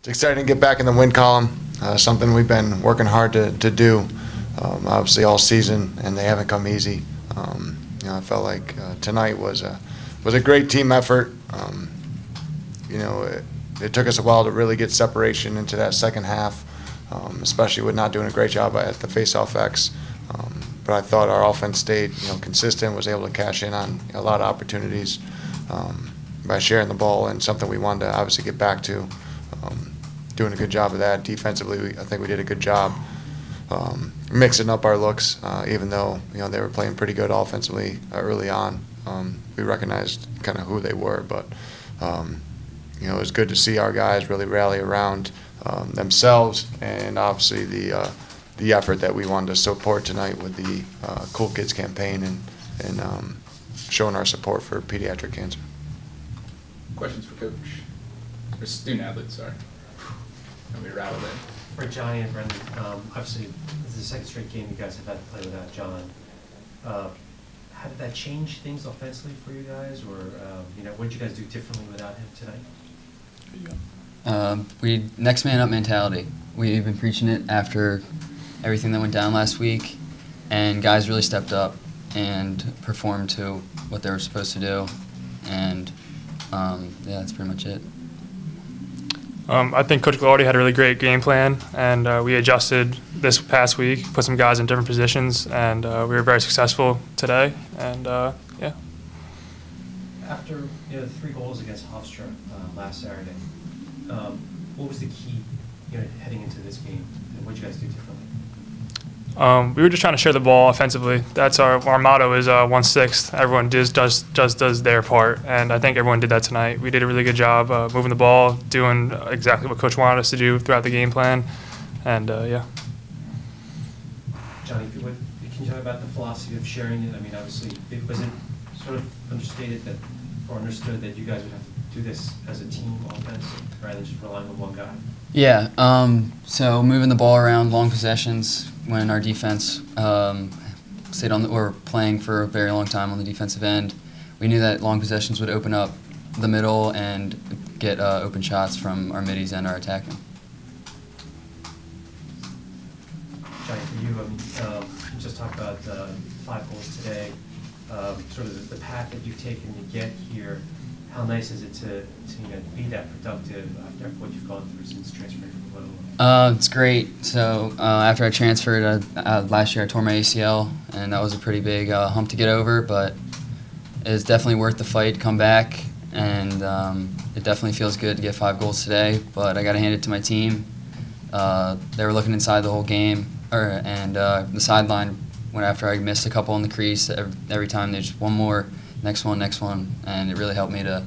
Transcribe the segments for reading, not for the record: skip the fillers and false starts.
It's exciting to get back in the win column, something we've been working hard to do, obviously all season, and they haven't come easy. I felt like tonight was a great team effort. It took us a while to really get separation into that second half, especially with not doing a great job at the face-off X. But I thought our offense stayed, consistent, was able to cash in on a lot of opportunities by sharing the ball, and something we wanted to obviously get back to. Doing a good job of that. Defensively, I think we did a good job mixing up our looks, even though they were playing pretty good offensively early on. We recognized kind of who they were, but it was good to see our guys really rally around themselves, and obviously the effort that we wanted to support tonight with the Cool Kids campaign and showing our support for pediatric cancer. Questions for Coach? Or student athletes, sorry. And we rattled in. For Johnny and Brendan, obviously this is the second straight game you guys have had to play without John. How did that change things offensively for you guys, or what did you guys do differently without him tonight? We next man up mentality. We've been preaching it after everything that went down last week, and guys really stepped up and performed to what they were supposed to do, and yeah, that's pretty much it. I think Coach Gallardi had a really great game plan, and we adjusted this past week, put some guys in different positions, and we were very successful today. And yeah. After the 3 goals against Hofstra last Saturday, what was the key heading into this game, and what did you guys do differently? We were just trying to share the ball offensively. That's our motto is 1/6. Everyone just does their part, and I think everyone did that tonight. We did a really good job moving the ball, doing exactly what Coach wanted us to do throughout the game plan, and yeah. Johnny, can you talk about the philosophy of sharing it? I mean, obviously, was it sort of understated that, or understood that you guys would have to do this as a team offense rather than just relying on one guy? Yeah, so moving the ball around, long possessions, when our defense stayed on or playing for a very long time on the defensive end, we knew that long possessions would open up the middle and get open shots from our middies and our attackmen. Johnny, for you, you just talked about 5 goals today, sort of the path that you've taken to get here. How nice is it to be that productive after what you've gone through since transferring from Little? It's great. So after I transferred last year, I tore my ACL, and that was a pretty big hump to get over. But it's definitely worth the fight to come back, and it definitely feels good to get 5 goals today. But I got to hand it to my team. They were looking inside the whole game, and the sideline went after I missed a couple on the crease. Every time they just one more. Next one, and it really helped me to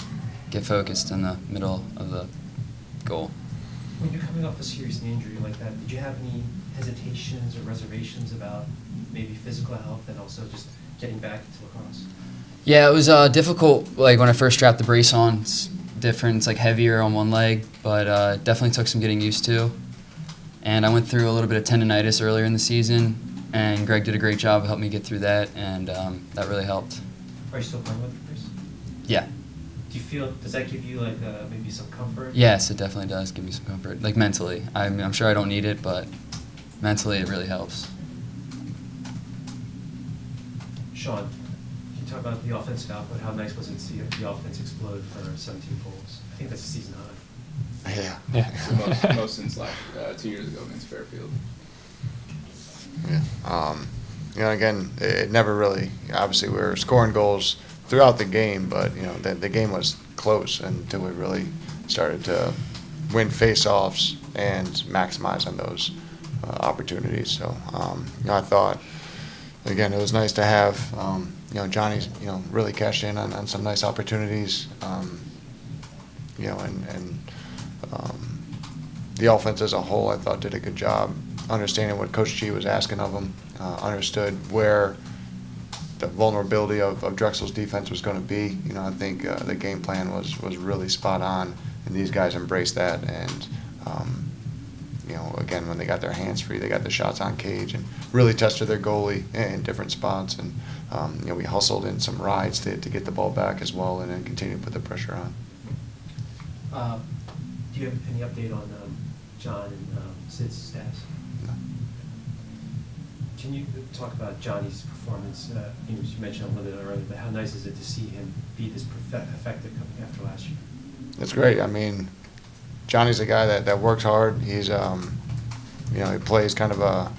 get focused in the middle of the goal. When you're coming off a serious knee injury like that, did you have any hesitations or reservations about maybe physical health and also just getting back into lacrosse? Yeah, it was difficult. Like when I first strapped the brace on, it's different. It's like heavier on one leg, but definitely took some getting used to. And I went through a little bit of tendonitis earlier in the season, and Greg did a great job of helping me get through that, and that really helped. Are you still playing with it, Chris? Yeah. Do you feel, does that give you like maybe some comfort? Yes, it definitely does give me some comfort, like mentally. I'm sure I don't need it, but mentally it really helps. Sean, can you talk about the offensive output? How nice was it to see the offense explode for 17 goals? I think that's a season high. Yeah. most since like 2 years ago against Fairfield. Yeah. Again, it never really, obviously we were scoring goals throughout the game, but, the game was close until we really started to win face-offs and maximize on those opportunities. So, I thought, again, it was nice to have, Johnny's, really cashed in on some nice opportunities, and the offense as a whole, I thought, did a good job understanding what Coach G was asking of them, understood where the vulnerability of Drexel's defense was going to be. I think the game plan was really spot on, and these guys embraced that. And again, when they got their hands free, they got the shots on cage and really tested their goalie in different spots. And we hustled in some rides to get the ball back as well, and then continue to put the pressure on. Do you have any update on John and Sid's status? No. Can you talk about Johnny's performance? You mentioned a little bit earlier, but how nice is it to see him be this effective coming after last year? It's great. I mean, Johnny's a guy that works hard. He's, you know, he plays kind of a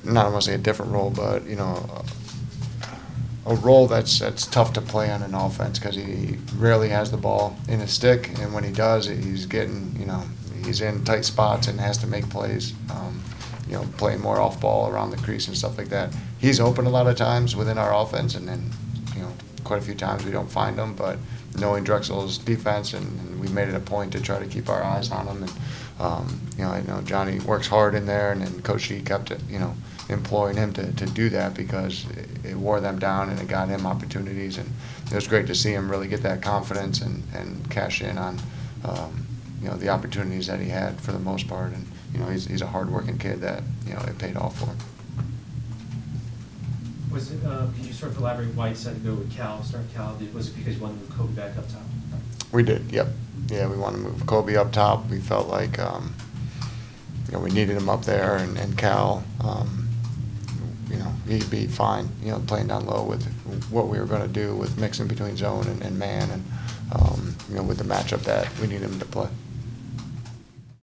not I want to say a different role, but, you know, a role that's tough to play on an offense because he rarely has the ball in his stick, and when he does, he's getting, you know, he's in tight spots and has to make plays. You know, playing more off ball around the crease and stuff like that. He's open a lot of times within our offense, and then, you know, quite a few times we don't find him. But knowing Drexel's defense, and we made it a point to try to keep our eyes on him. And you know, I know Johnny works hard in there, and then Coach G kept it, you know, employing him to do that because it wore them down and it got him opportunities. And it was great to see him really get that confidence and cash in on, you know, the opportunities that he had for the most part. And you know, he's a hard-working kid that, you know, it paid off for him. Was it? Can you sort of elaborate why you decided to go with Cal? Start Cal. Was it because you wanted to move Kobe back up top? We did. Yep. Yeah, we wanted to move Kobe up top. We felt like, you know, we needed him up there, and Cal, you know, he'd be fine, you know, playing down low with what we were going to do with mixing between zone and man, and you know, with the matchup that we need him to play.